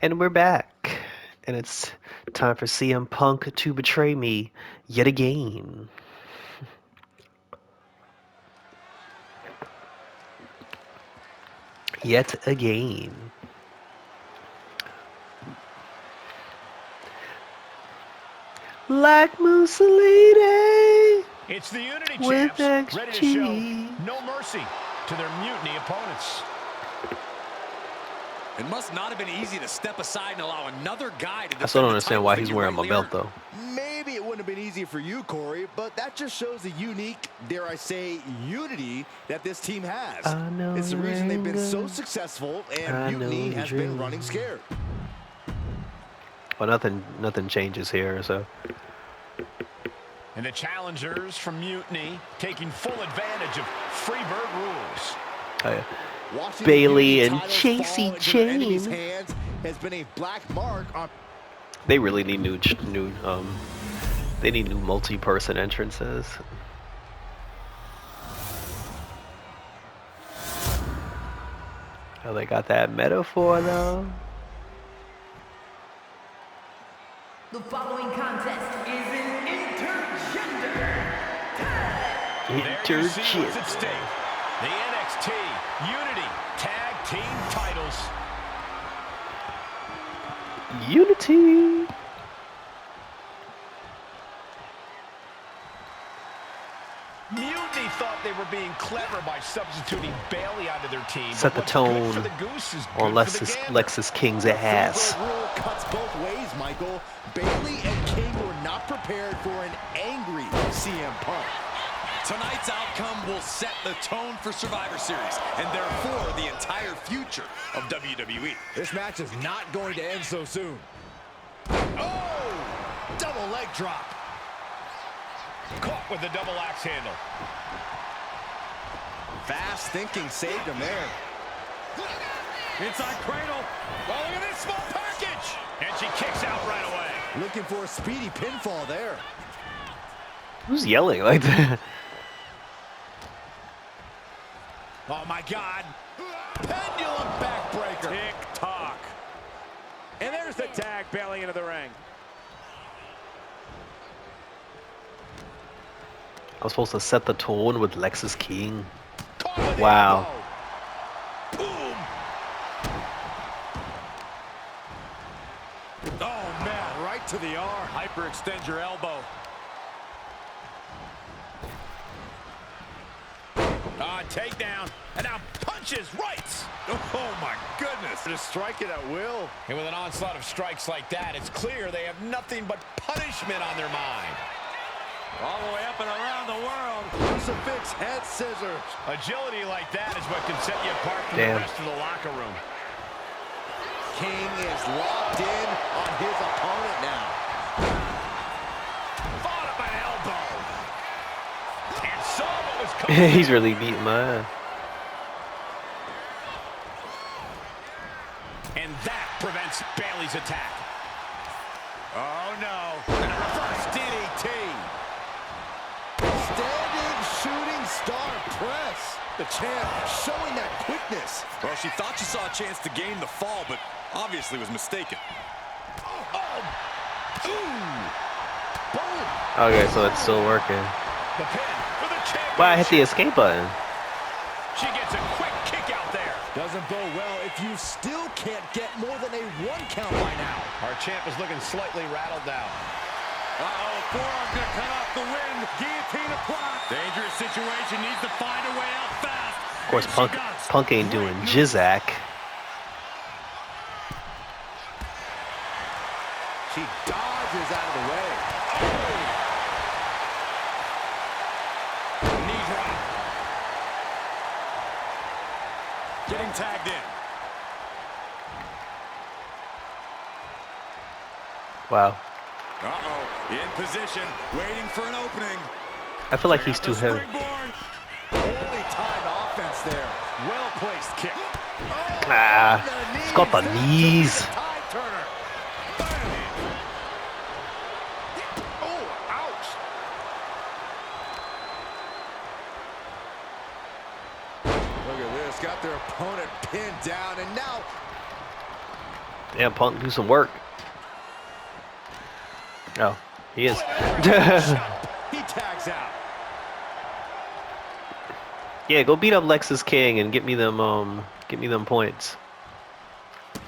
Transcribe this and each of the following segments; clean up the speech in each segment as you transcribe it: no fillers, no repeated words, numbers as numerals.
And we're back. And it's time for CM Punk to betray me yet again. Yet again. Like Mussolini It's the Unity with champs ready to show XG. no mercy to their Mutiny opponents. It must not have been easy to step aside and allow another guy to I still defend don't the understand titles why that he's you wearing my rightly belt, earned. though. Maybe it wouldn't have been easy for you, Corey, but that just shows the unique, dare I say, unity that this team has. I know It's the reason they've been so anger. successful, and I know Mutiny your has been dream. running scared. Well, nothing changes here, so. And the challengers from Mutiny taking full advantage of Freebird rules. Oh, yeah. Watching Bailey the and titles Chasey fall into their enemies' Chain. hands has been a black mark on. They really need they need new multi-person entrances. Oh, they got that metaphor though. The following contest is an intergender tag. There you see what's at Intergender. stake. The NXT Unity Tag Team titles. Unity. Mutiny thought they were being clever by substituting Bailey onto their team. Set the But what's good tone for the goose is on good for the gander. Lexus King's ass. The rule cuts both ways, Michael. Bailey and King were not prepared for an angry CM Punk. Tonight's outcome will set the tone for Survivor Series and therefore the entire future of WWE. This match is not going to end so soon. Oh! Double leg drop. Caught with the double axe handle. Fast thinking saved him there. Inside cradle. Oh, look at this small package. And she kicks out right away. Looking for a speedy pinfall there. Who's yelling like that? Oh, my God. Pendulum backbreaker. Tick-tock. And there's the tag, Bailey into the ring. I was supposed to set the tone with Lexus King. Caught with the Wow. elbow. Boom. Oh, man, right to the arm. Hyperextend your elbow. Takedown. And now punches rights. Oh, my goodness. Just strike it at will. And with an onslaught of strikes like that, it's clear they have nothing but punishment on their mind. All the way up and around the world. Crucifix head scissors. Agility like that is what can set you apart from Damn. the rest of the locker room. King is locked in on his opponent now. Fought up an elbow. And saw what was coming. He's really beating my ass. And that prevents Bailey's attack. Oh, no. And a reverse DDT. Standing shooting star press. The champ showing that quickness. Well, she thought she saw a chance to gain the fall, but obviously was mistaken. Oh! Ooh! Boom! Okay, so it's still working. The pin for the championship. Wow, I hit the escape button. She gets a quick kick out there. Doesn't bode well if you still can't get more than a 1 count by now. Our champ is looking slightly rattled now. Uh-oh, forearm gonna cut off the wind. Guillotine applied. Dangerous situation, needs to find a way out fast. Of course, Punk ain't doing Jizzak. She dodges out of the way. Knee drop. Getting tagged in. Wow. Uh-oh, in position, waiting for an opening. I feel like he's too heavy. Holy timed offense there. Well-placed kick. Ah, it's got the knees. Tide turner. Bam. Oh, ouch. Look at this. Got their opponent pinned down, and now Damn, Punk, do some work. Oh, he is. He tags out. Yeah, go beat up Lexus King and get me them points.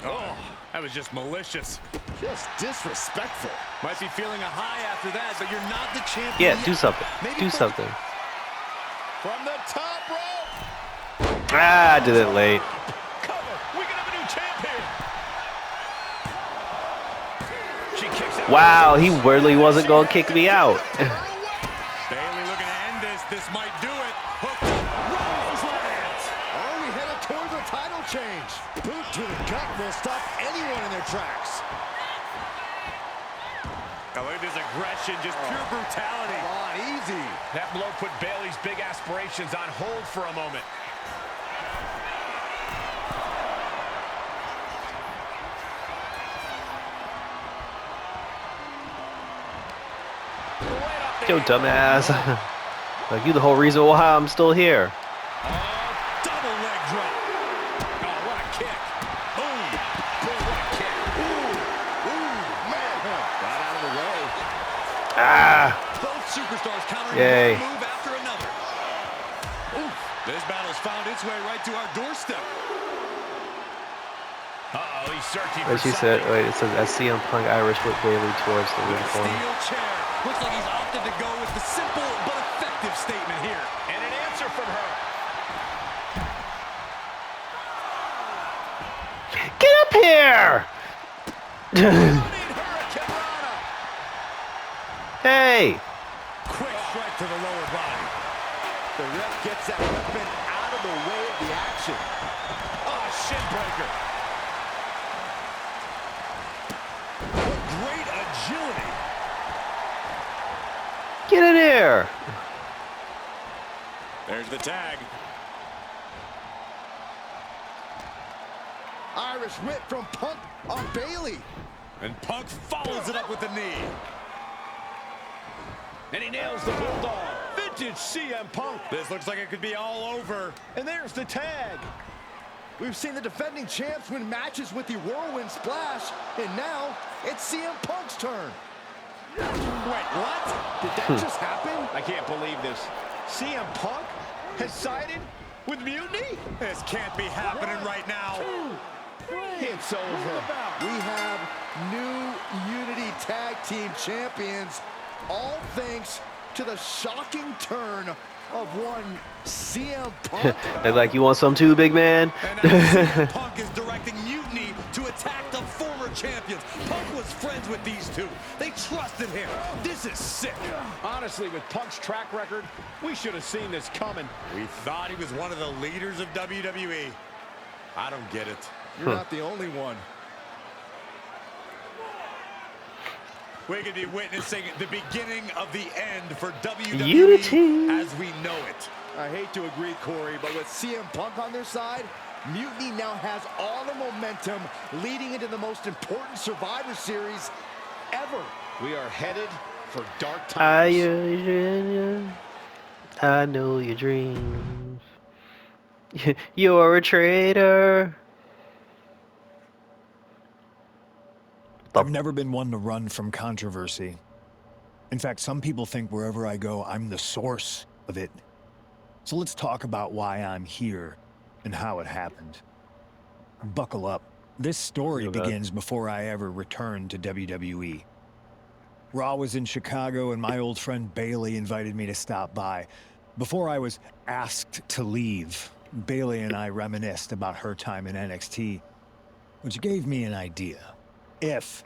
Oh, that was just malicious. Just disrespectful. Might be feeling a high after that, but you're not the champion Yeah, yet. do something. Maybe Do something. From the top rope. Ah, I did it late. Cover. We can have a new champ here. She kicks out. Wow, he really wasn't gonna kick me out. Bailey looking to end this. This might do it. Hooked up. Rose lands. Are we headed towards a title change? Boot to the gut will stop anyone in their tracks. I look at this aggression, just pure brutality. Come on, easy. That blow put Bailey's big aspirations on hold for a moment. Yo, dumbass. Like, you the whole reason why I'm still here. Double leg drop. Oh, what a kick. Boom. Boy, what a kick. Man, got out of the way. Ah! Both superstars countering Yay. one move after another. Oof. This battle's found its way right to our doorstep. Uh-oh, he's searching for What she something. said, wait, it says as CM Punk Irish whip Bailey towards the ring corner. Steel chair. Looks like he's opted to go with the simple but effective statement here. And an answer from her. Get up here! Hey! Quick strike to the lower body. The ref gets that weapon out of the way of the action. Oh, shin breaker. What great agility. Get in here! There's the tag. Irish whip from Punk on Bailey. And Punk follows it up with the knee. And he nails the bulldog. Vintage CM Punk. This looks like it could be all over. And there's the tag. We've seen the defending champs win matches with the whirlwind splash, and now it's CM Punk's turn. Wait, what? Did that just happen? I can't believe this. CM Punk has sided with Mutiny? This can't be happening right now. It's over. We have new Unity Tag Team Champions, all thanks to the shocking turn of one CM Punk. They're like, you want some too, big man? And now CM Punk is directing Mutiny to attack the former champions. Punk was friends with these two. They trusted him. This is sick. Honestly, with Punk's track record, we should have seen this coming. We thought he was one of the leaders of WWE. I don't get it. You're not the only one. We could be witnessing the beginning of the end for WWE Unity. as we know it. I hate to agree, Corey, but with CM Punk on their side, Mutiny now has all the momentum leading into the most important Survivor Series ever. We are headed for dark I know your dreams. You're a traitor. I've never been one to run from controversy. In fact, some people think wherever I go, I'm the source of it. So let's talk about why I'm here and how it happened. Buckle up. This story Okay. begins before I ever returned to WWE. Raw was in Chicago and my old friend Bailey invited me to stop by. Before I was asked to leave, Bailey and I reminisced about her time in NXT, which gave me an idea. If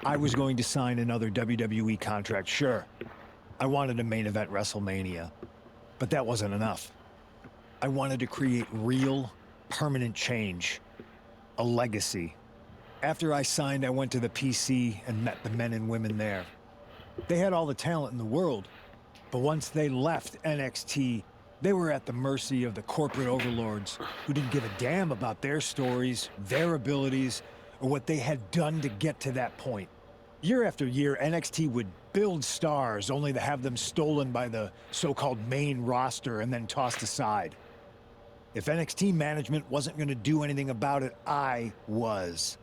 I was going to sign another WWE contract, sure, I wanted to main event WrestleMania, but that wasn't enough. I wanted to create real, permanent change, a legacy. After I signed, I went to the PC and met the men and women there. They had all the talent in the world, but once they left NXT, they were at the mercy of the corporate overlords who didn't give a damn about their stories, their abilities, or what they had done to get to that point. Year after year, NXT would build stars only to have them stolen by the so-called main roster and then tossed aside. If NXT management wasn't going to do anything about it, I was.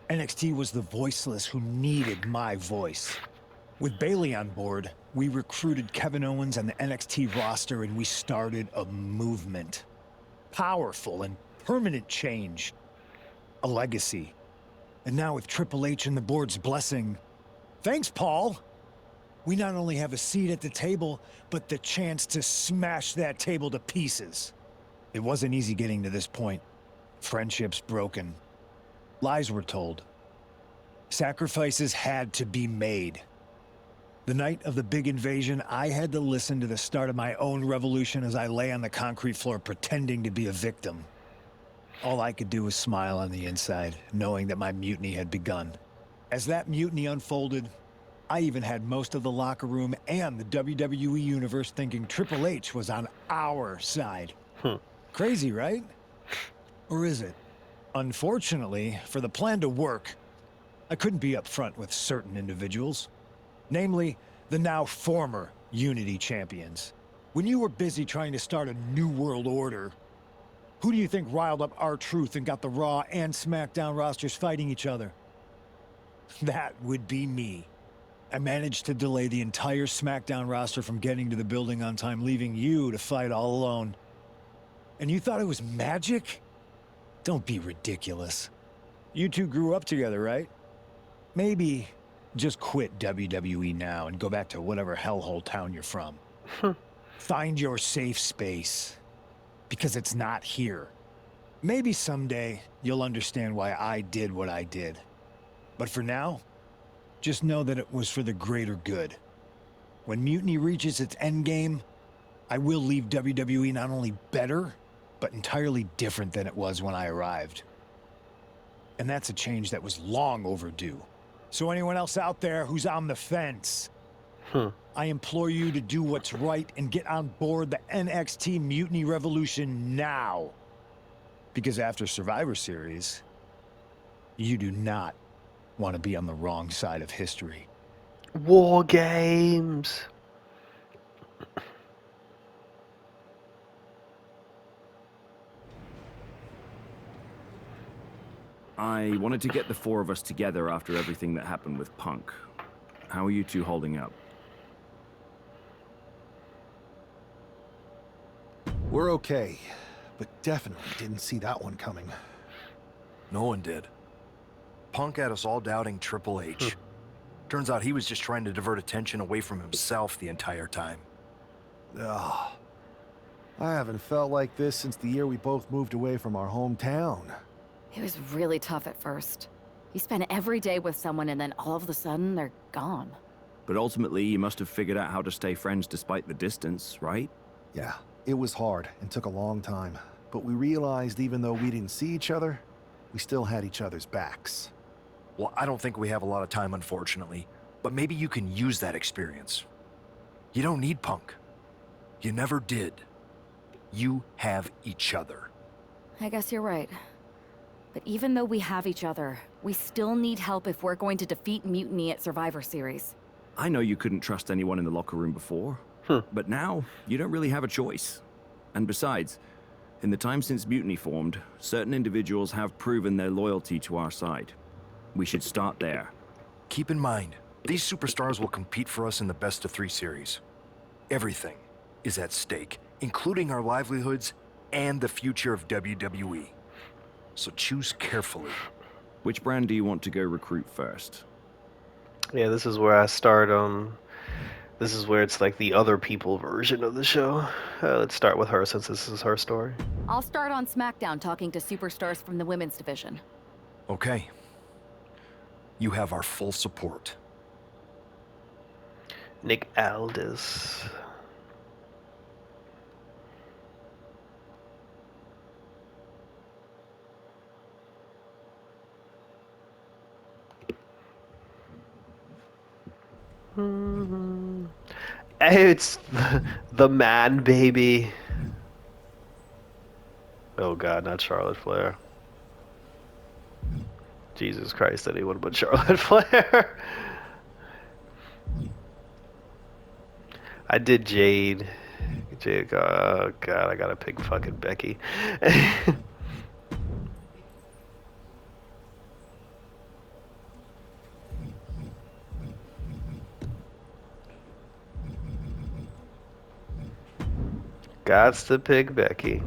NXT was the voiceless who needed my voice. With Bayley on board, we recruited Kevin Owens and the NXT roster, and we started a movement. Powerful and permanent change. A legacy. And now with Triple H and the board's blessing, thanks, Paul! We not only have a seat at the table, but the chance to smash that table to pieces. It wasn't easy getting to this point. Friendships broken. Lies were told. Sacrifices had to be made. The night of the big invasion, I had to listen to the start of my own revolution as I lay on the concrete floor pretending to be a victim. All I could do was smile on the inside, knowing that my mutiny had begun. As that mutiny unfolded, I even had most of the locker room and the WWE Universe thinking Triple H was on our side. Crazy, right? Or is it? Unfortunately, for the plan to work, I couldn't be upfront with certain individuals. Namely, the now former Unity champions. When you were busy trying to start a new world order, who do you think riled up R-Truth and got the Raw and SmackDown rosters fighting each other? That would be me. I managed to delay the entire SmackDown roster from getting to the building on time, leaving you to fight all alone. And you thought it was magic? Don't be ridiculous. You two grew up together, right? Maybe just quit WWE now and go back to whatever hellhole town you're from. Find your safe space. Because it's not here. Maybe someday you'll understand why I did what I did. But for now, just know that it was for the greater good. When Mutiny reaches its endgame, I will leave WWE not only better, but entirely different than it was when I arrived. And that's a change that was long overdue. So anyone else out there who's on the fence, I implore you to do what's right and get on board the NXT Mutiny Revolution now. Because after Survivor Series, you do not want to be on the wrong side of history. War games. I wanted to get the four of us together after everything that happened with Punk. How are you two holding up? We're okay, but definitely didn't see that one coming. No one did. Punk had us all doubting Triple H. Turns out he was just trying to divert attention away from himself the entire time. Ugh. I haven't felt like this since the year we both moved away from our hometown. It was really tough at first. You spend every day with someone and then all of a sudden they're gone. But ultimately, you must have figured out how to stay friends despite the distance, right? Yeah, it was hard and took a long time. But we realized even though we didn't see each other, we still had each other's backs. Well, I don't think we have a lot of time, unfortunately. But maybe you can use that experience. You don't need Punk. You never did. You have each other. I guess you're right. But even though we have each other, we still need help if we're going to defeat Mutiny at Survivor Series. I know you couldn't trust anyone in the locker room before, but now you don't really have a choice. And besides, in the time since Mutiny formed, certain individuals have proven their loyalty to our side. We should start there. Keep in mind, these superstars will compete for us in the best-of-3 series. Everything is at stake, including our livelihoods and the future of WWE. So choose carefully. Which brand do you want to go recruit first? Yeah, this is where I start. This is where it's like the other people version of the show. Let's start with her since this is her story. I'll start on SmackDown talking to superstars from the women's division. Okay. You have our full support. Nick Aldis. It's the man, baby. Oh God, not Charlotte Flair. Jesus Christ, anyone but Charlotte Flair. I did Jade. Oh God, I gotta pick fucking Becky. Gots to pick Becky.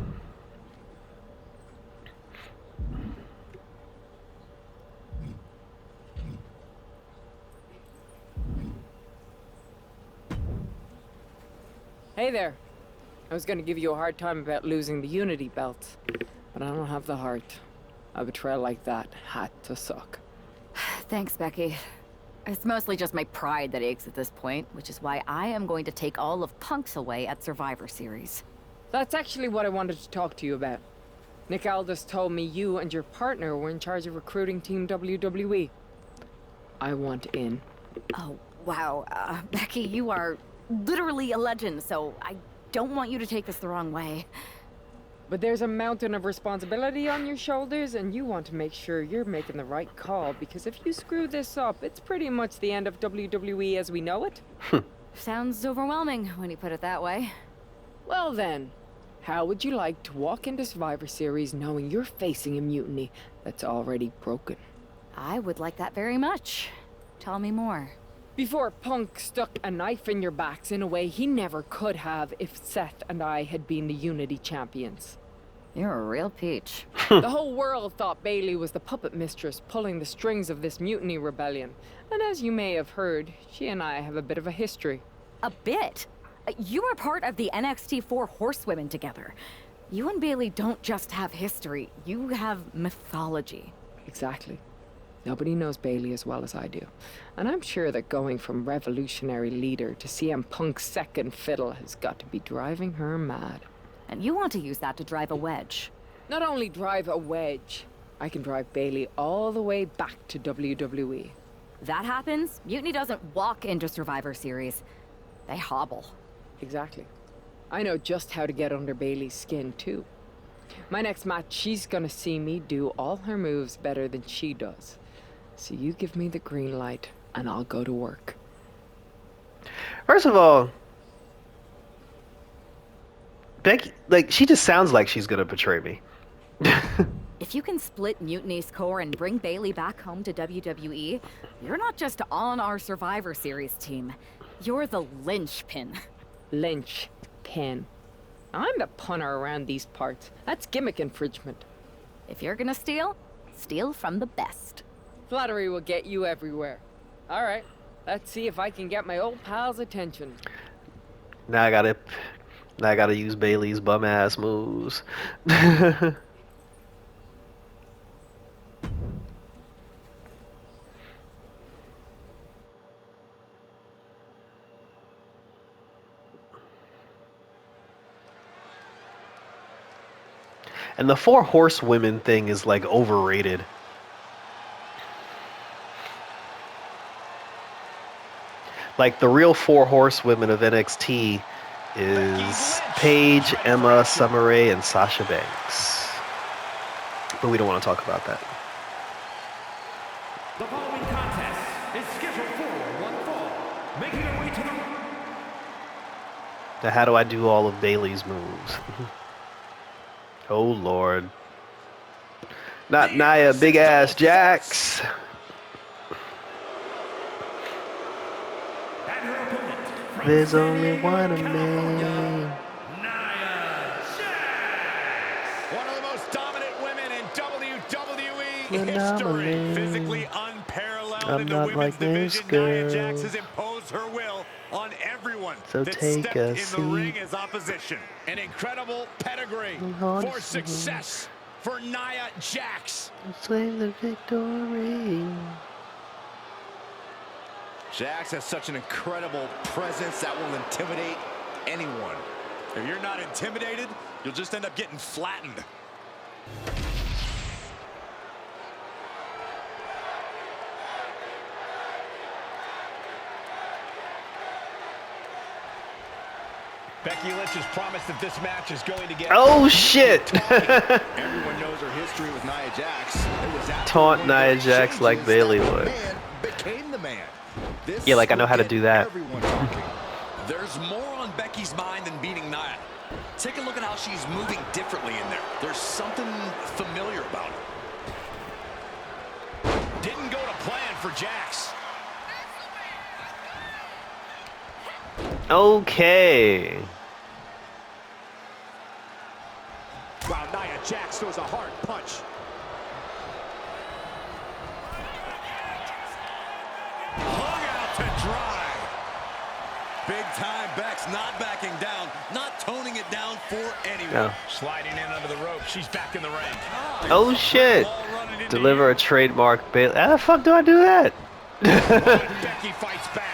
Hey there. I was gonna give you a hard time about losing the Unity belt, but I don't have the heart. A betrayal like that had to suck. Thanks, Becky. It's mostly just my pride that aches at this point, which is why I am going to take all of Punk's away at Survivor Series. That's actually what I wanted to talk to you about. Nick Aldis told me you and your partner were in charge of recruiting Team WWE. I want in. Oh, wow. Becky, you are literally a legend, so I don't want you to take this the wrong way. But there's a mountain of responsibility on your shoulders, and you want to make sure you're making the right call, because if you screw this up, it's pretty much the end of WWE as we know it. Sounds overwhelming when you put it that way. Well then, how would you like to walk into Survivor Series knowing you're facing a mutiny that's already broken? I would like that very much. Tell me more. Before Punk stuck a knife in your backs in a way he never could have if Seth and I had been the Unity champions. You're a real peach. The whole world thought Bailey was the puppet mistress pulling the strings of this mutiny rebellion. And as you may have heard, she and I have a bit of a history. A bit? You were part of the NXT 4 Horsewomen together. You and Bailey don't just have history, you have mythology. Exactly. Nobody knows Bailey as well as I do. And I'm sure that going from revolutionary leader to CM Punk's second fiddle has got to be driving her mad. And you want to use that to drive a wedge. Not only drive a wedge, I can drive Bailey all the way back to WWE. That happens, Mutiny doesn't walk into Survivor Series. They hobble. Exactly. I know just how to get under Bailey's skin, too. My next match, she's gonna see me do all her moves better than she does. So you give me the green light, and I'll go to work. First of all, Becky, like, she just sounds like she's gonna betray me. If you can split Mutiny's core and bring Bailey back home to WWE, you're not just on our Survivor Series team. You're the linchpin. Linchpin. I'm the punter around these parts. That's gimmick infringement. If you're gonna steal, steal from the best. Flattery will get you everywhere. All right, let's see if I can get my old pal's attention. Now I gotta use Bailey's bum ass moves. And the 4 horsewomen thing is like overrated. Like the real 4 horsewomen of NXT is Paige, Emma, Summer Rae, and Sasha Banks. But we don't want to talk about that. The following contest is scheduled for one fall. Making her way to the... Now how do I do all of Bailey's moves? Oh Lord. Not Nia, big ass Jax. There's only one of me. Nia Jax. One of the most dominant women in WWE history. Physically unparalleled in the women's division. Nia Jax has imposed her will on everyone that stepped in the ring as opposition. An incredible pedigree for success for Nia Jax. Claim the victory. Jax has such an incredible presence that will intimidate anyone. If you're not intimidated, you'll just end up getting flattened. Becky Lynch has promised that this match is going to get... Oh shit! Everyone knows her history with Nia Jax. It was Taunt Nia Jax like Bailey would. Man became the man. This Yeah, like I know how to do that. There's more on Becky's mind than beating Nia. Take a look at how she's moving differently in there. There's something familiar about it. Didn't go to plan for Jax. Okay. throws a hard punch. Hung out to dry. Big time Beck's not backing down, not toning it down for anyone. Yeah. Sliding in under the rope. She's back in the ring. Oh shit! Deliver a trademark Bailey. How the fuck do I do that? Becky fights back.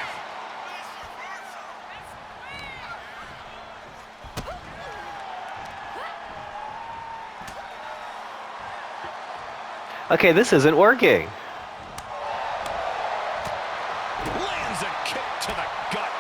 Okay, this isn't working. Lands a kick to the gut.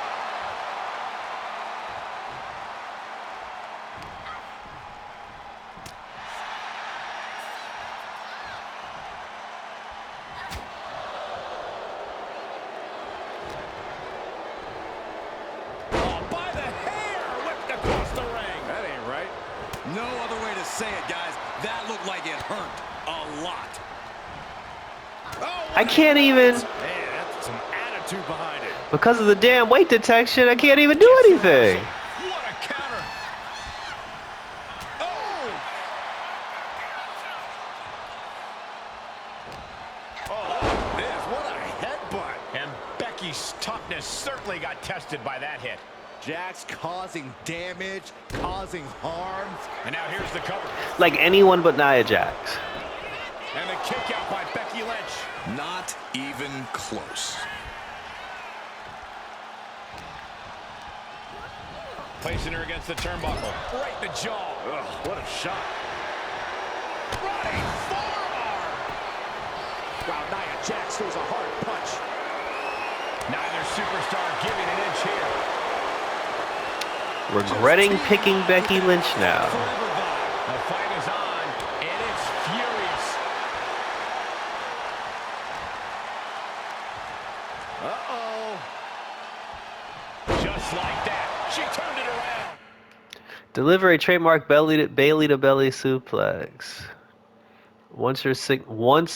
Oh, by the hair, whipped across the ring. That ain't right. No other way to say it, guys. That looked like it hurt a lot. Oh, I can't even, man, that's some attitude behind it. because of the damn weight detection, I can't even do anything. What a counter. Oh! Oh, this, what a headbutt. And Becky's toughness certainly got tested by that hit. Jax causing damage, causing harm. And now here's the cover. Like anyone but Nia Jax. And the kick out by Becky Lynch. Not even close. Placing her against the turnbuckle. Right in the jaw. Ugh, what a shot. Running forearm. Wow, Nia Jax throws a hard punch. Neither superstar giving an inch here. Regretting picking Becky Lynch now. The fight is on, and it's furious. Uh-oh. Just like that, she turned it around. Deliver a trademark belly to belly suplex. Once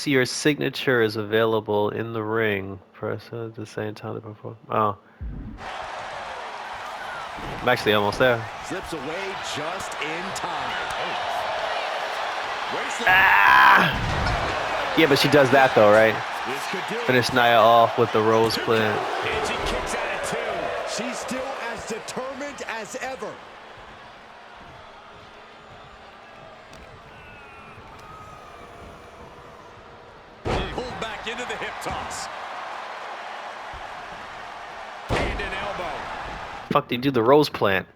your signature is available in the ring, press it at the same time to perform. Oh. I'm actually almost there. Slips away just in time. Ah! Yeah, but she does that though, right? This could do it. Finish Nia off with the rose plant. And she kicks at it too. She's still as determined as ever. Pulled back into the hip toss. Hand and elbow. Fuck, they do the rose plant.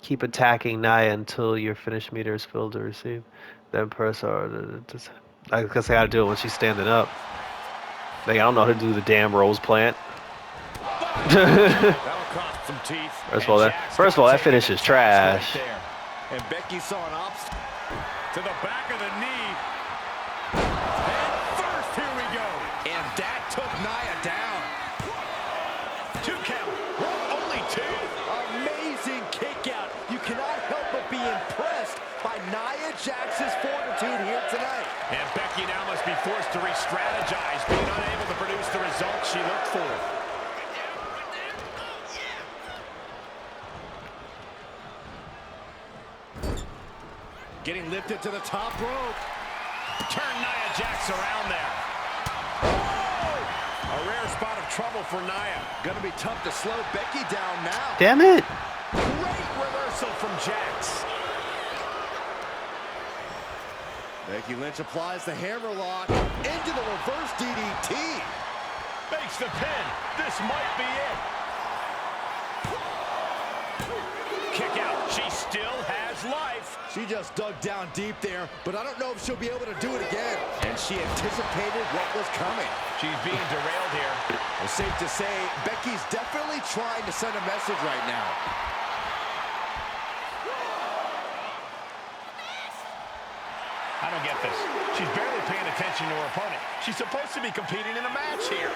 Keep attacking Nia until your finish meter is filled to receive. Then press R. I guess I gotta do it when she's standing up. Like, I don't know how to do the damn rose plant. That'll cost some teeth. First of all, that finish is trash. Right there. And Becky saw an obstacle. To the back of the knee. And first, here we go. And that took Nia down. 2 count. Only 2. Amazing kick out. You cannot help but be impressed by Nia Jax's fortitude here tonight. And Becky now must be forced to re-strategize, being unable to produce the results she looked for. Getting lifted to the top rope. Turn Nia Jax around there. Oh! A rare spot of trouble for Nia. Gonna be tough to slow Becky down now. Damn it! Great reversal from Jax. Becky Lynch applies the hammerlock into the reverse DDT. Makes the pin. This might be it. Kick out. She still has life. She just dug down deep there, but I don't know if she'll be able to do it again. And she anticipated what was coming. She's being derailed here. Well, safe to say, Becky's definitely trying to send a message right now. I don't get this. She's barely paying attention to her opponent. She's supposed to be competing in a match here.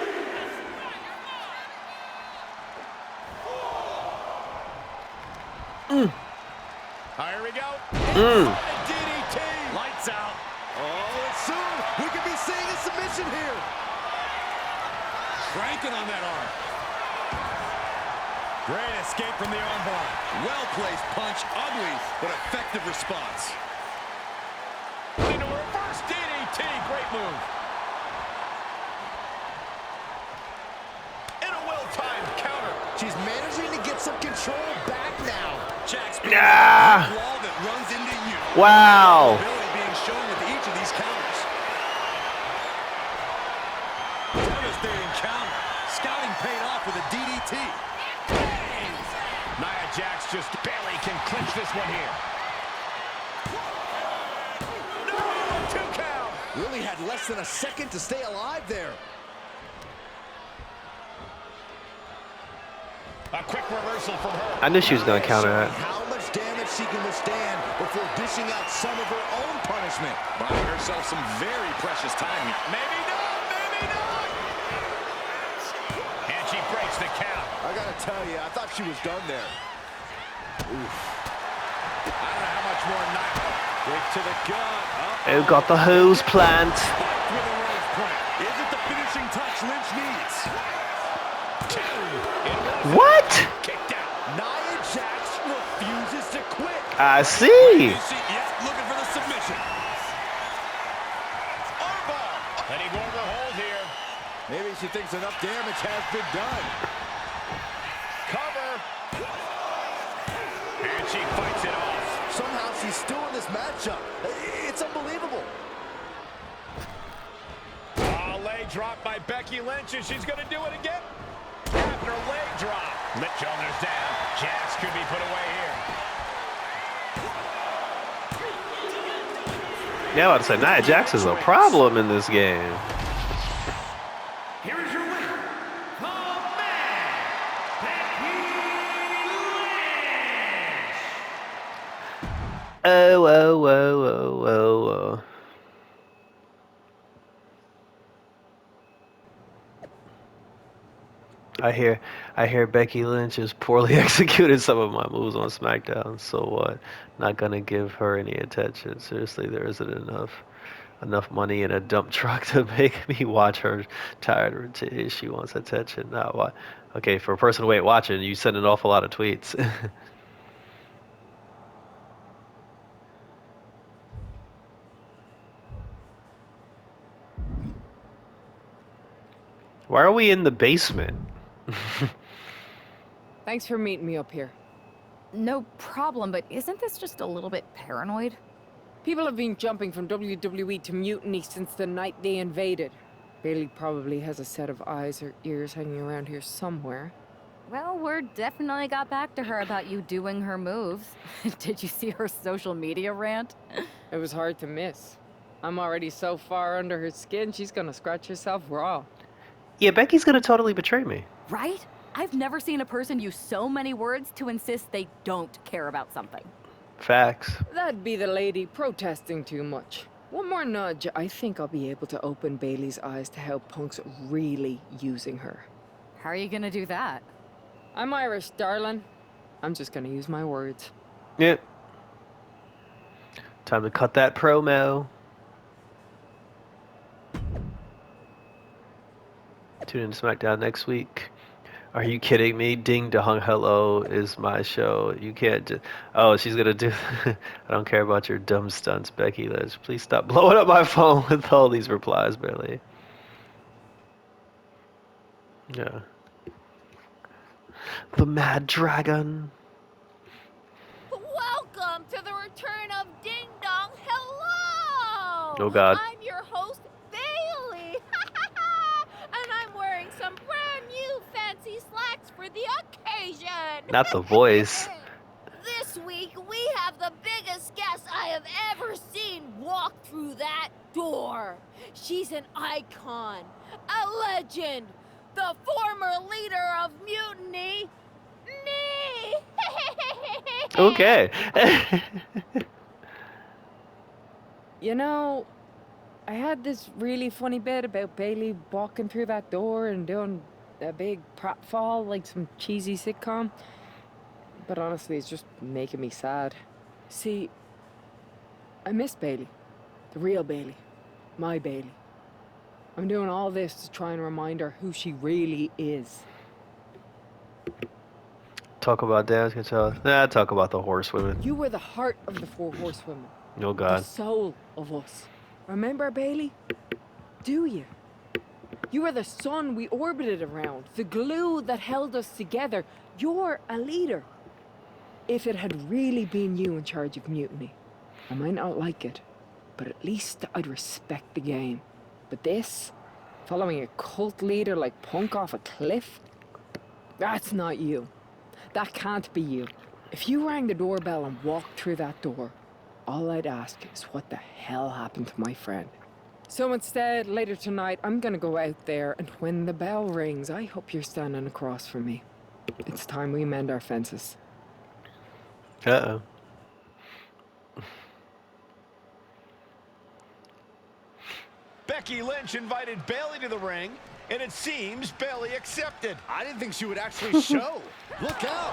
Here we go. DDT. Lights out. Oh, and soon we could be seeing a submission here. Cranking on that arm. Great escape from the armbar. Well-placed punch, ugly, but effective response. Into a reverse DDT, great move. And a well-timed counter. She's managing to get some control back now. Jack's Yeah. wall that runs into you. Wow. Ability being shown with each of these counters. Devastating counter. Scouting paid off with a DDT. Nia Jax just barely can clinch this one here. No, 2 count. Really had less than a second to stay alive there. A quick reversal from her. I knew she was going to counter that. How much damage she can withstand before dishing out some of her own punishment. Buying herself some very precious time. Maybe not, maybe not. And she breaks the count. I gotta tell you, I thought she was done there. Oof. I don't know how much more Nia. Quick to the gut. Who got the hose plant? With a rose plant. Is it the finishing touch Lynch needs? What? Kicked out. Nia Jax refuses to quit. I see. Yes, looking for the submission. Armbar. Any more of her hold here. Maybe she thinks enough damage has been done. Cover. And she fights it off. Somehow she's still in this matchup. It's unbelievable. Leg drop by Becky Lynch, and she's going to do it again. After leg drop. Lip shoulders down. Jax could be put away here. Yeah, I would say Nia Jax is a problem in this game. Here is your winner, the man, Becky Lynch. Oh, whoa, whoa, whoa, whoa, whoa. I hear Becky Lynch has poorly executed some of my moves on SmackDown. So what? Not gonna give her any attention. Seriously, there isn't enough money in a dump truck to make me watch her tired routine. She wants attention. Not what? Okay, for a person who ain't watching, you send an awful lot of tweets. Why are we in the basement? Thanks for meeting me up here. No problem, but isn't this just a little bit paranoid? People have been jumping from WWE to Mutiny since the night they invaded. Bailey probably has a set of eyes or ears hanging around here somewhere. Well, word definitely got back to her about you doing her moves. Did you see her social media rant? It was hard to miss. I'm already so far under her skin, she's gonna scratch herself raw. Yeah, Becky's gonna totally betray me. Right? I've never seen a person use so many words to insist they don't care about something. Facts. That'd be the lady protesting too much. One more nudge, I think I'll be able to open Bailey's eyes to how Punk's really using her. How are you gonna do that? I'm Irish, darling. I'm just gonna use my words. Yep. Time to cut that promo. Tune in to SmackDown next week. Are you kidding me? Ding Dong Hello is my show. You can't just... Oh, she's gonna do... I don't care about your dumb stunts, Becky Lynch. Please stop blowing up my phone with all these replies, Bailey. Yeah. The Mad Dragon. Welcome to the return of Ding Dong Hello! Oh, God. I'm your host, Bailey. And I'm wearing some brand new fancy slacks for the occasion. Not the voice. This week, we have the biggest guest I have ever seen walk through that door. She's an icon, a legend, the former leader of Mutiny, me. Okay. You know, I had this really funny bit about Bailey walking through that door and doing a big pratfall like some cheesy sitcom. But honestly, it's just making me sad. See, I miss Bailey. The real Bailey. My Bailey. I'm doing all this to try and remind her who she really is. talk about damage control. Nah, talk about the horsewomen. You were the heart of the four horsewomen. Oh The God. soul of us. Remember, Bailey? Do you? You were the sun we orbited around, the glue that held us together. You're a leader. If it had really been you in charge of Mutiny, I might not like it, but at least I'd respect the game. But this, following a cult leader like Punk off a cliff, that's not you. That can't be you. If you rang the doorbell and walked through that door, all I'd ask is what the hell happened to my friend. So instead, later tonight, I'm gonna go out there, and when the bell rings, I hope you're standing across from me. It's time we mend our fences. Uh-oh. Becky Lynch invited Bayley to the ring, and it seems Bayley accepted. I didn't think she would actually show. Look out!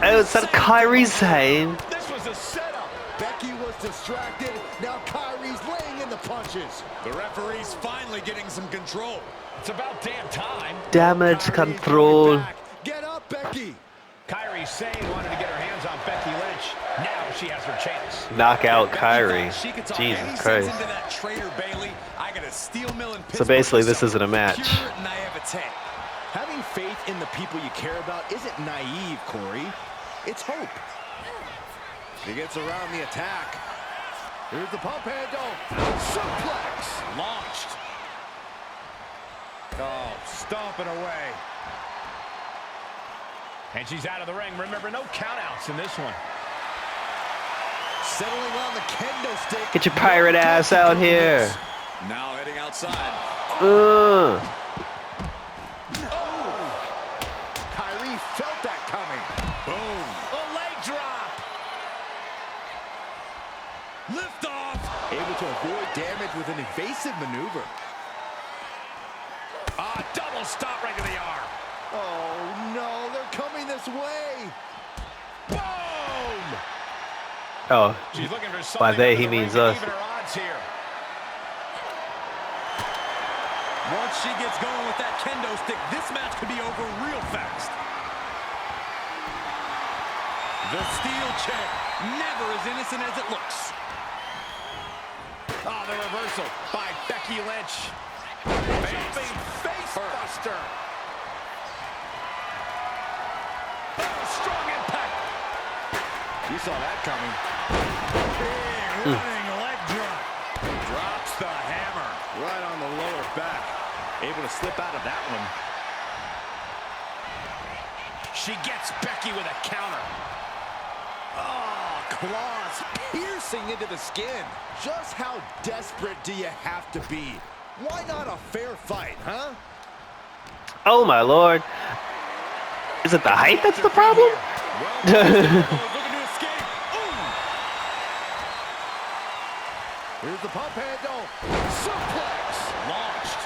Oh, it's that Kyrie Sane. This was a setup. Becky was distracted. Now Kyrie's laying in the punches. The referee's finally getting some control. It's about damn time. Damage Kyrie's control. going back. Get up, Becky. Kyrie Sane wanted to get her hands on Becky Lynch. Now she has her chance. Knock out Kyrie. She could talk Jesus any sense Christ. into that traitor Bailey. I got a steel mill in So basically, this Pittsburgh isn't a match. myself. Pure naivete. Having faith in the people you care about isn't naive, Corey. It's hope. She gets around the attack. Here's the pump handle. Suplex. Launched. Oh, stomping away. And she's out of the ring. Remember, no countouts in this one. Settling on the kendo stick. Get your pirate ass out here. Now heading outside. Uh. Kyrie felt that coming. Boom. A leg drop. Lift off. Able to avoid damage with an evasive maneuver. Double stop right to the arm. Oh, no. They're coming this way. Boom. Oh, She's looking for something by they, under he the means ring to us. even her odds here. Once she gets going with that kendo stick, this match could be over real fast. The steel chair, never as innocent as it looks. Oh, the reversal by Becky Lynch. Jumping face buster. Oh, strong impact. You saw that coming. Big running leg drop. Drops the hammer. Right on the lower back. Able to slip out of that one. She gets Becky with a counter. Oh, claws piercing into the skin. Just how desperate do you have to be? Why not a fair fight, huh? Oh my lord. Is it the height that's the problem? Looking to escape. Ooh. Here's the pump handle. Suplex. Launched.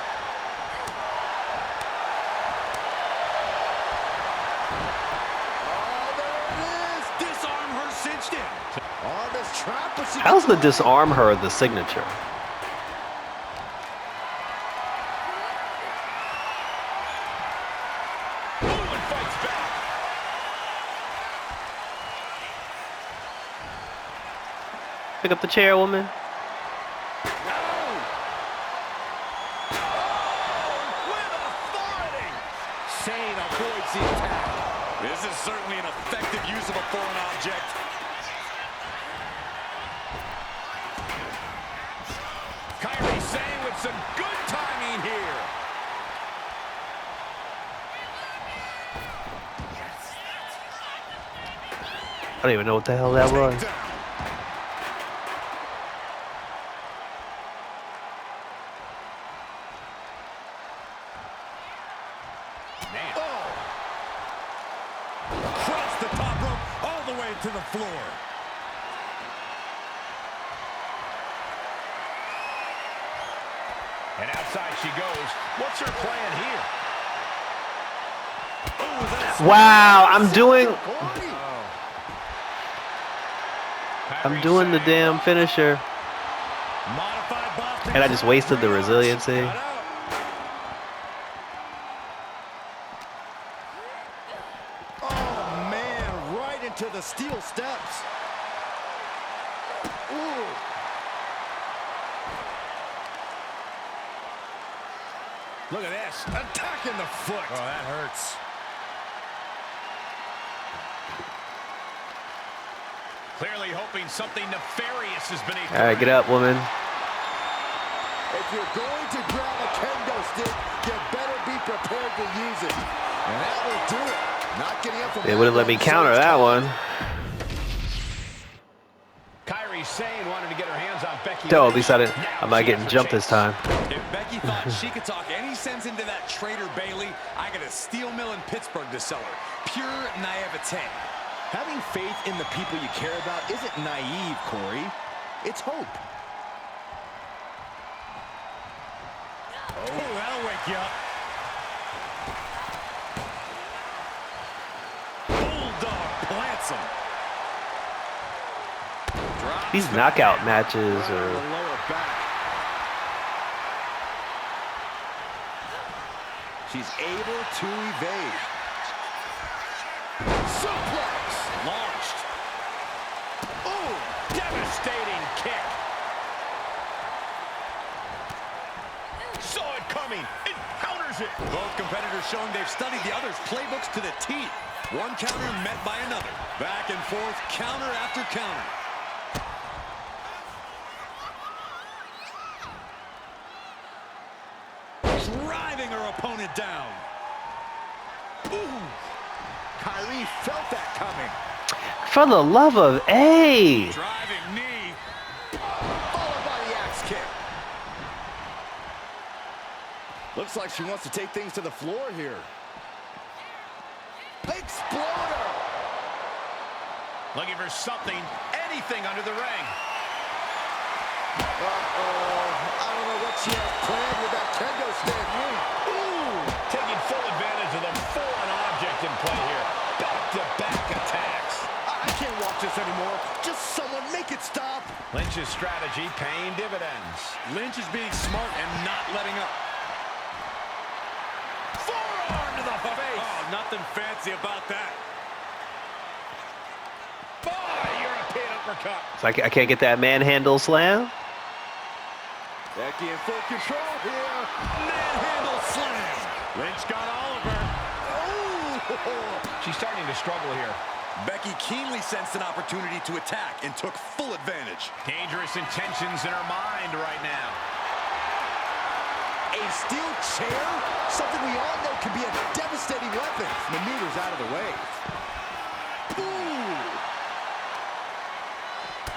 Oh, there it is. Disarm her cinched in. On this trap, but she How's the disarm her the signature? And fights back. Pick up the chair, woman. With authority. Sane avoids the attack. This is certainly an effective use of a foreign object. Kyrie Sane with some good timing here. I don't even know what the hell that was. Across the top rope, all the way to the floor. And outside she goes. What's her plan here? Wow, I'm doing the damn finisher. Modified Boston. And I just wasted the resiliency. Got out. Oh, man, the steel steps. Ooh. Look at this. Attacking the foot. Oh, that hurts. Clearly hoping something nefarious is beneath. All right, get up, woman. If you're going to grab a kendo stick, you better be prepared to use it. And that will do it. Not getting up from They wouldn't let me counter that one. Kairi Sane wanted to get her hands on Becky. No, at least I'm not getting jumped this time. If Becky thought she could talk any sense into that traitor Bayley, I got a steel mill in Pittsburgh to sell her. Pure naivete. Having faith in the people you care about isn't naive, Corey. It's hope. Oh, that'll wake you up. Bulldog plants him. These knockout matches are. She's able to evade. Suplex Launched. Oh, devastating kick. Saw it coming. It counters it. Both competitors showing they've studied the other's playbooks to the T. One counter met by another. Back and forth, counter after counter. Driving her opponent down. Ooh. Kairi felt that coming. For the love of A! Driving knee. Followed by the axe kick. Looks like she wants to take things to the floor here. Exploder. Looking for something, anything under the ring. I don't know what she has planned with that kendo stick. Ooh, taking full advantage of the foreign object in play here. Back-to-back attacks. I can't watch this anymore. Just someone make it stop. Lynch's strategy paying dividends. Lynch is being smart and not letting up. Forearm to the face. Oh, nothing fancy about that. European uppercut. So I can't get that manhandle slam? Becky in full control here. Manhandle slam. Lynch got all of her. Oh! She's starting to struggle here. Becky keenly sensed an opportunity to attack and took full advantage. Dangerous intentions in her mind right now. A steel chair? Something we all know can be a devastating weapon. Maneuvers out of the way. Ooh!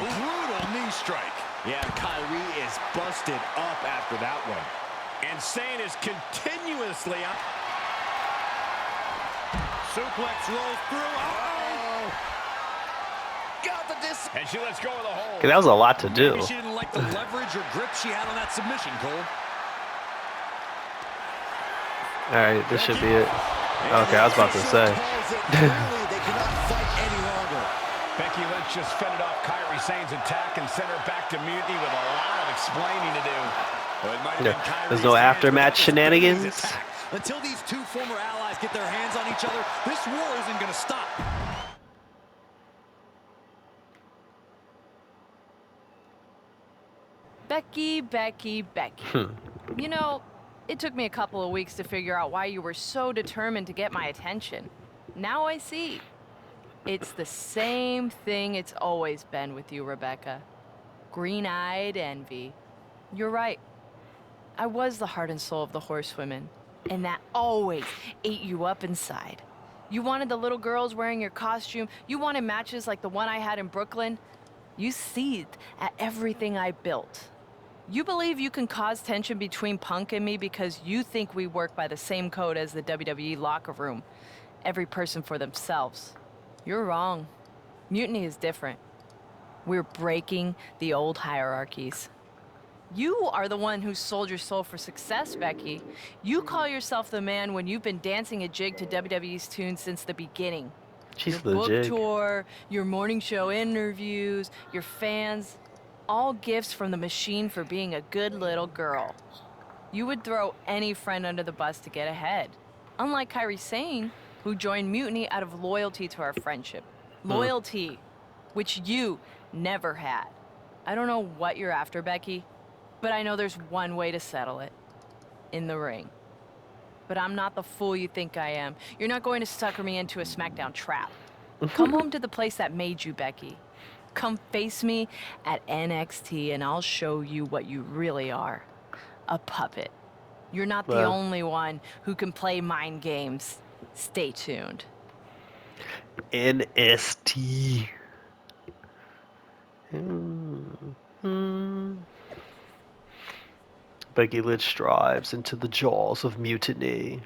Brutal knee strike. Yeah, Kairi is busted up after that one. And Sane is continuously up. Suplex rolls through. Oh! Got the disc. And she lets go of the hold. Okay, that was a lot to do. Maybe she didn't like the leverage or grip she had on that submission, Cole. Alright, this should be it. Okay, I was about to say. They cannot fight any longer. Becky Lynch just fended off Kairi Sane's attack and sent her back to Mutiny with a lot of explaining to do. Well, it might have been Kairi's There's no hands, aftermatch but that was Beky's shenanigans. attack. Until these two former allies get their hands on each other, this war isn't going to stop. Becky. You know, it took me a couple of weeks to figure out why you were so determined to get my attention. Now I see. It's the same thing it's always been with you, Rebecca. Green-eyed envy. You're right. I was the heart and soul of the Horsewomen, and that always ate you up inside. You wanted the little girls wearing your costume. You wanted matches like the one I had in Brooklyn. You seethed at everything I built. You believe you can cause tension between Punk and me because you think we work by the same code as the WWE locker room. Every person for themselves. You're wrong. Mutiny is different. We're breaking the old hierarchies. You are the one who sold your soul for success, Becky. You call yourself the man when you've been dancing a jig to WWE's tune since the beginning. She's your book legit. tour, your morning show interviews, your fans, all gifts from the machine for being a good little girl. You would throw any friend under the bus to get ahead. Unlike Kairi Sane, who joined Mutiny out of loyalty to our friendship. Loyalty, which you never had. I don't know what you're after, Becky, but I know there's one way to settle it. In the ring. But I'm not the fool you think I am. You're not going to sucker me into a SmackDown trap. Come home to the place that made you, Becky. Come face me at NXT and I'll show you what you really are. A puppet. You're not the only one who can play mind games. Stay tuned. NST. Becky Lynch strives into the jaws of Mutiny.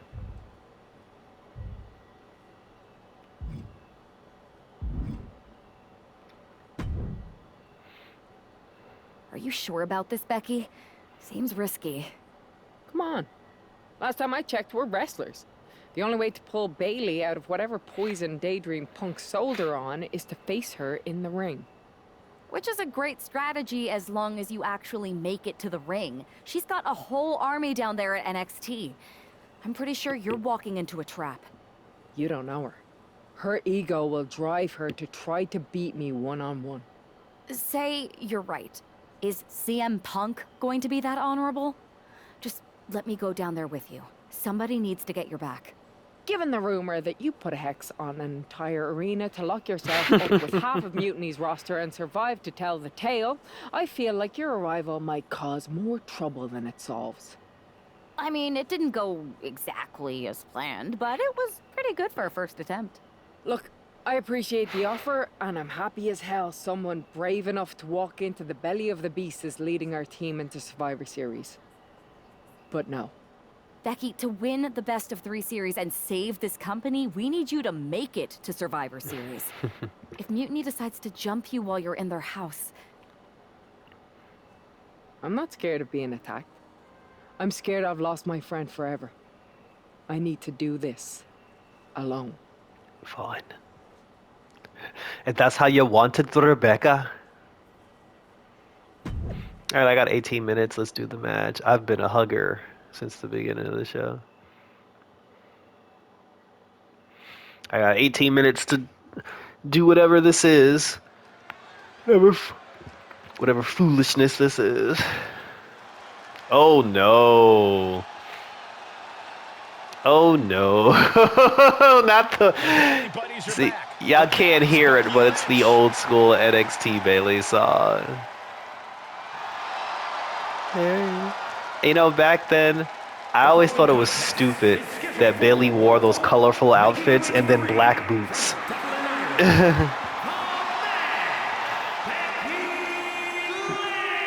Are you sure about this, Becky? Seems risky. Come on. Last time I checked, we're wrestlers. The only way to pull Bailey out of whatever poison Daydream Punk sold her on is to face her in the ring. Which is a great strategy as long as you actually make it to the ring. She's got a whole army down there at NXT. I'm pretty sure you're walking into a trap. You don't know her. Her ego will drive her to try to beat me one-on-one. Say you're right. Is CM Punk going to be that honorable? Just let me go down there with you. Somebody needs to get your back. Given the rumor that you put a hex on an entire arena to lock yourself up with half of Mutiny's roster and survive to tell the tale, I feel like your arrival might cause more trouble than it solves. I mean, it didn't go exactly as planned, but it was pretty good for a first attempt. Look, I appreciate the offer, and I'm happy as hell someone brave enough to walk into the belly of the beast is leading our team into Survivor Series. But no. Becky, to win the best of 3 series and save this company, we need you to make it to Survivor Series. If Mutiny decides to jump you while you're in their house... I'm not scared of being attacked. I'm scared I've lost my friend forever. I need to do this. Alone. Fine. And that's how you wanted Rebecca? Alright, I got 18 minutes. Let's do the match. I've been a hugger since the beginning of the show. I got 18 minutes to do whatever this is. Whatever foolishness this is. Oh no. Oh no. Not the... See, y'all can't hear it, but it's the old school NXT Bailey song. You know, back then, I always thought it was stupid that Bailey wore those colorful outfits and then black boots.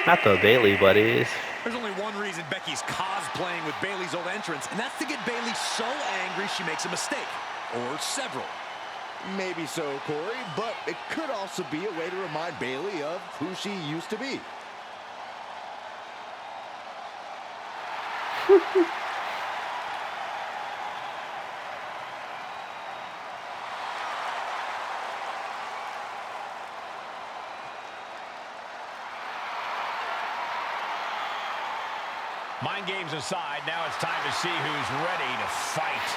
Not the Bailey buddies. There's only one reason Becky's cosplaying with Bailey's old entrance, and that's to get Bailey so angry she makes a mistake. Or several. Maybe so, Corey, but it could also be a way to remind Bailey of who she used to be. Mind games aside, now it's time to see who's ready to fight.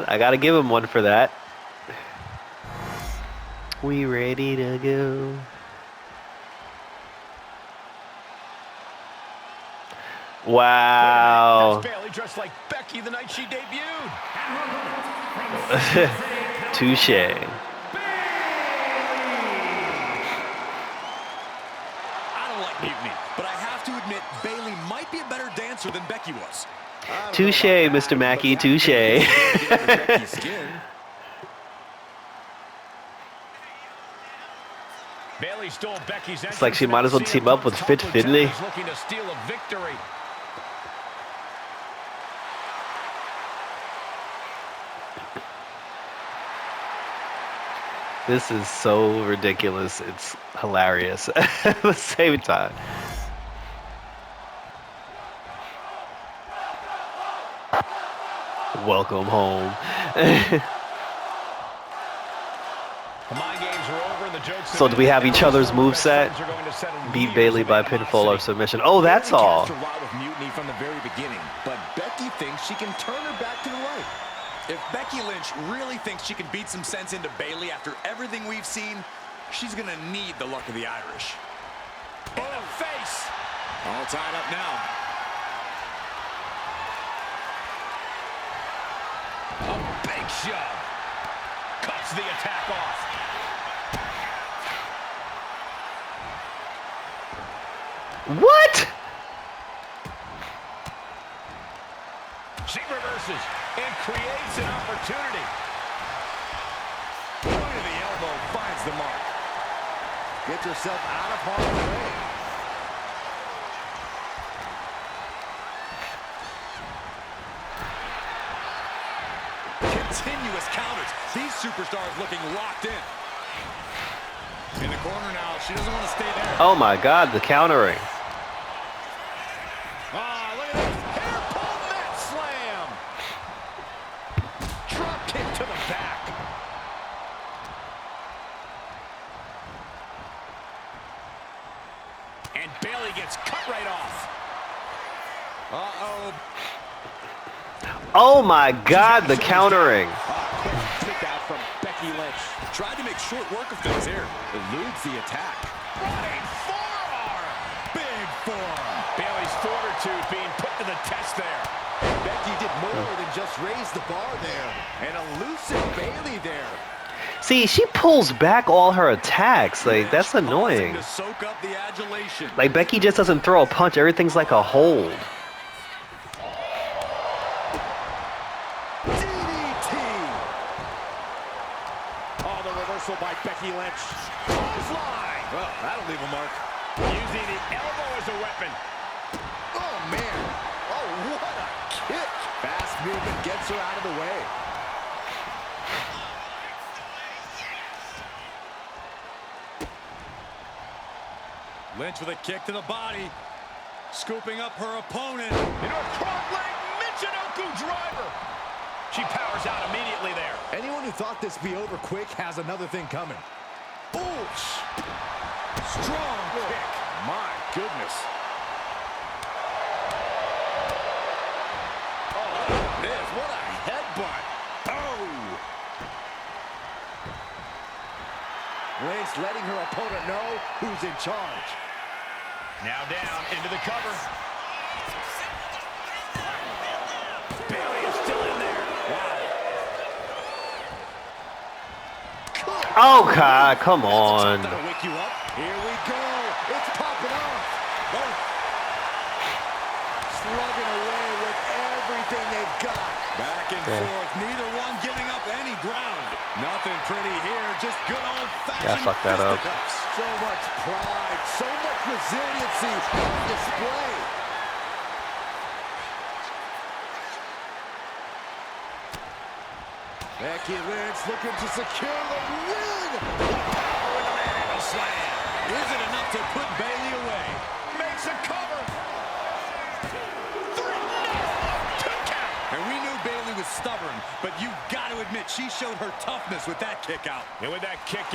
I gotta give him one for that. We ready to go. Wow. That's Bailey dressed like Becky the night she debuted. Touche. I don't like Mutiny, but I have to admit Bailey might be a better dancer than Becky was. Touche, Mr. Mackey, touche. Bailey stole Becky's It's like she might as well team up with Fit Finley. Looking to steal a victory. This is so ridiculous. It's hilarious at the same time. Welcome home. So do we have each other's moveset? Beat Bailey by pinfall or submission. Oh, that's all. Mutiny from the very beginning, but Becky thinks she can turn her back to the right. If Becky Becky Lynch really thinks she can beat some sense into Bayley after everything we've seen, she's going to need the luck of the Irish. In the face. All tied up now. A big shove. Cuts the attack off. What? She reverses and creates an opportunity. Point of the elbow finds the mark. Gets herself out of harm's way. Continuous counters. These superstars looking locked in. In the corner now. She doesn't want to stay there. Oh my God, the countering. Ah, look at this. Hair pull mat slam. Drop kick to the back. And Bayley gets cut right off. Uh-oh. Oh my God, the countering. Quick kick out from Becky Lynch. Tried to make short work of things here. Eludes the attack. Running forearm. Big forearm. Bayley's fortitude being put to the test there. Becky did more than just raise the bar there. And elusive Bayley there. See, she pulls back all her attacks. Like, that's annoying. To soak up the adulation. Like, Becky just doesn't throw a punch. Everything's like a hold. By Becky Lynch. Fly. Well, that'll leave a mark. Using the elbow as a weapon. Oh, man. Oh, what a kick. Fast movement gets her out of the way. Lynch with a kick to the body. Scooping up her opponent. Into a front leg Michinoku driver. She powers out immediately there. Anyone who thought this be over quick has another thing coming. Oof. Strong kick. My goodness. Oh, look at this. What a headbutt. Oh. Lynch letting her opponent know who's in charge. Now down into the cover. Bayley is still in there. Oh God, come on. That'll wake you up. Here we go. It's popping off. Oh. Slugging away with everything they've got. Back and forth. Neither one giving up any ground. Nothing pretty here. Just good old-fashioned Yeah, fuck that up. fisticuffs. So much pride. So much resiliency on display. Becky Lynch looking to secure the win. Oh, slam. Isn't enough to put Bayley away. Makes a cover. 3, no, 2 count. And we knew Bayley was stubborn, but you got to admit she showed her toughness with that kick out. And with that kick.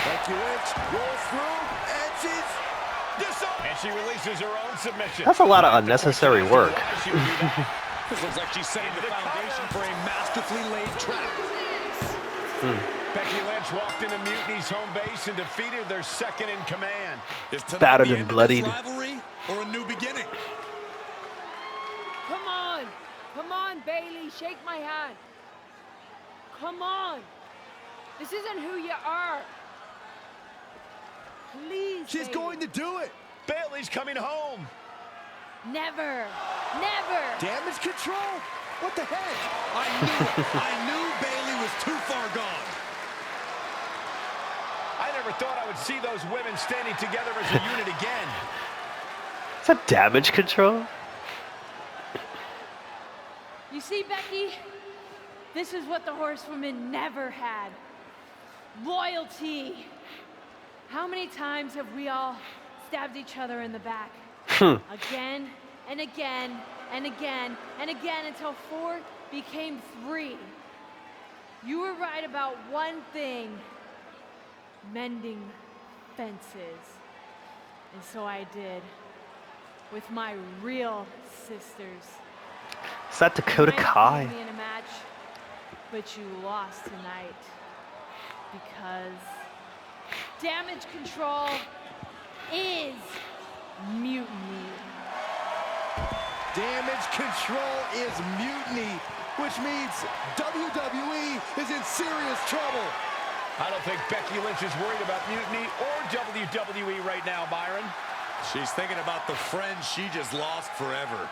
Becky Lynch rolls through, and she's And she releases her own submission. That's a lot of unnecessary work. She would do that. This looks like she's setting the foundation for a masterfully laid trap. Becky Lynch walked into Mutiny's home base and defeated their second in command. Is tonight Battered the and end of bloodied. this rivalry or a new beginning? Come on. Come on, Bayley. Shake my hand. Come on. This isn't who you are. Please, She's Bayley. going to do it. Bayley's coming home. Never. Never. Damage control? What the heck? I knew it. I knew Bayley was too far gone. I never thought I would see those women standing together as a unit again. Is that damage control? You see, Becky? This is what the horsewomen never had. Loyalty. How many times have we all stabbed each other in the back? Again and again and again and again until 4 became 3. You were right about one thing. Mending fences. And so I did. With my real sisters. Is that Dakota You might Kai? beat me in a match, but you lost tonight because Damage Control is mutiny. Damage Control is mutiny, which means WWE is in serious trouble. I don't think Becky Lynch is worried about Mutiny or WWE right now, Byron. She's thinking about the friend she just lost forever.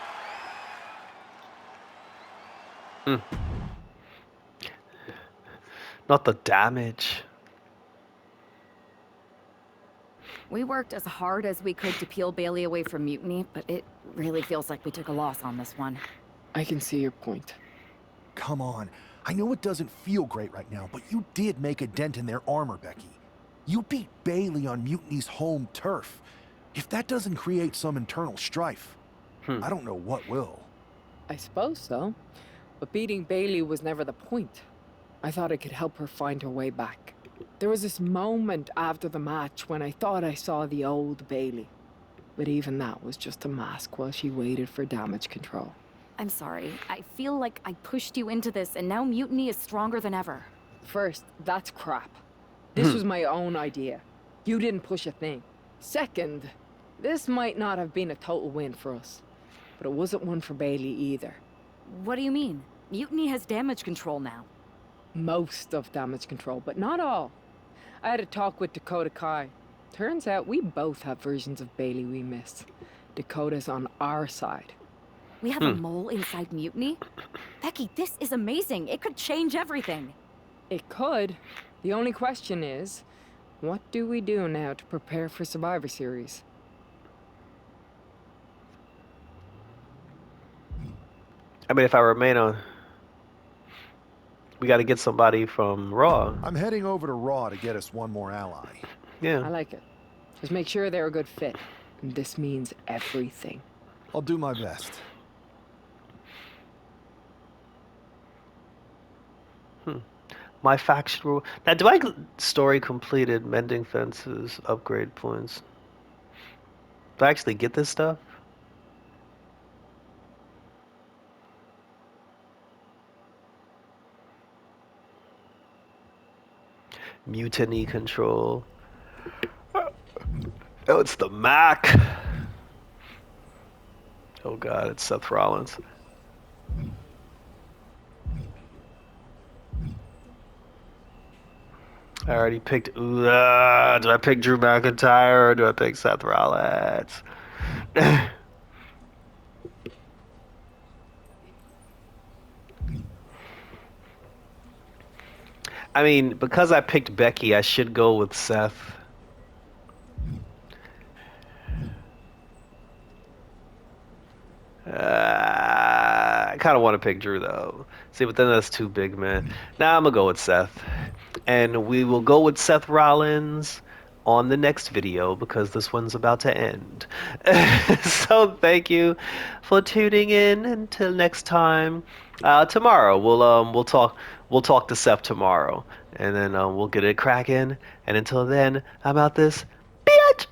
Not the Damage. We worked as hard as we could to peel Bailey away from Mutiny, but it really feels like we took a loss on this one. I can see your point. Come on. I know it doesn't feel great right now, but you did make a dent in their armor, Becky. You beat Bailey on Mutiny's home turf. If that doesn't create some internal strife, I don't know what will. I suppose so. But beating Bailey was never the point. I thought it could help her find her way back. There was this moment after the match when I thought I saw the old Bailey. But even that was just a mask while she waited for Damage Control. I'm sorry. I feel like I pushed you into this, and now Mutiny is stronger than ever. First, that's crap. This was my own idea. You didn't push a thing. Second, this might not have been a total win for us. But it wasn't one for Bailey either. What do you mean? Mutiny has Damage Control now. Most of Damage Control, but not all. I had a talk with Dakota Kai. Turns out we both have versions of Bailey we miss. Dakota's on our side. We have a mole inside Mutiny? Becky, this is amazing. It could change everything. It could. The only question is, what do we do now to prepare for Survivor Series? I mean, if I remain on... We got to get somebody from Raw. I'm heading over to Raw to get us one more ally. Yeah. I like it. Just make sure they're a good fit. And this means everything. I'll do my best. My faction rule. Now, do I story completed mending fences upgrade points? Do I actually get this stuff? Mutiny control. Oh, it's the Mac. Oh God, it's Seth Rollins. I already picked. Do I pick Drew McIntyre or do I pick Seth Rollins? I mean, because I picked Becky, I should go with Seth. I kind of want to pick Drew, though. See, but then that's too big, man. Now I'm going to go with Seth. And we will go with Seth Rollins on the next video because this one's about to end. So thank you for tuning in. Until next time. Tomorrow we'll talk to Seth tomorrow, and then we'll get it cracking. And until then, how about this, bitch?